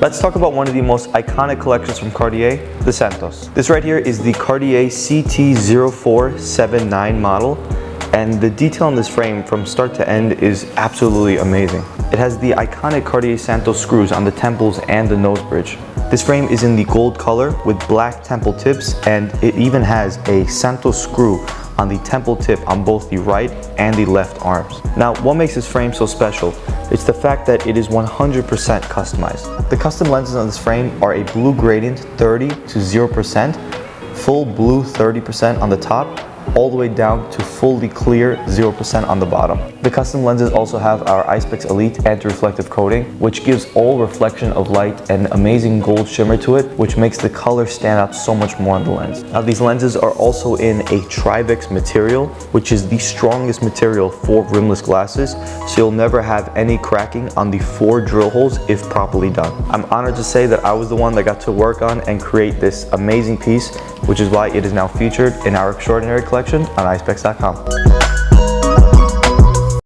Let's talk about one of the most iconic collections from Cartier, the Santos. This right here is the Cartier CT0479 model, and the detail on this frame from start to end is absolutely amazing. It has the iconic Cartier Santos screws on the temples and the nose bridge. This frame is in the gold color with black temple tips, and it even has a Santos screw on the temple tip on both the right and the left arms. Now, what makes this frame so special? It's the fact that it is 100% customized. The custom lenses on this frame are a blue gradient 30 to 0%, full blue 30% on the top, all the way down to fully clear 0% on the bottom. The custom lenses also have our Eyespecs Elite anti-reflective coating, which gives all reflection of light and amazing gold shimmer to it, which makes the color stand out so much more on the lens. Now, these lenses are also in a Trivex material, which is the strongest material for rimless glasses, so you'll never have any cracking on the 4 drill holes if properly done. I'm honored to say that I was the one that got to work on and create this amazing piece, which is why it is now featured in our extraordinary collection on Eyespecs.com.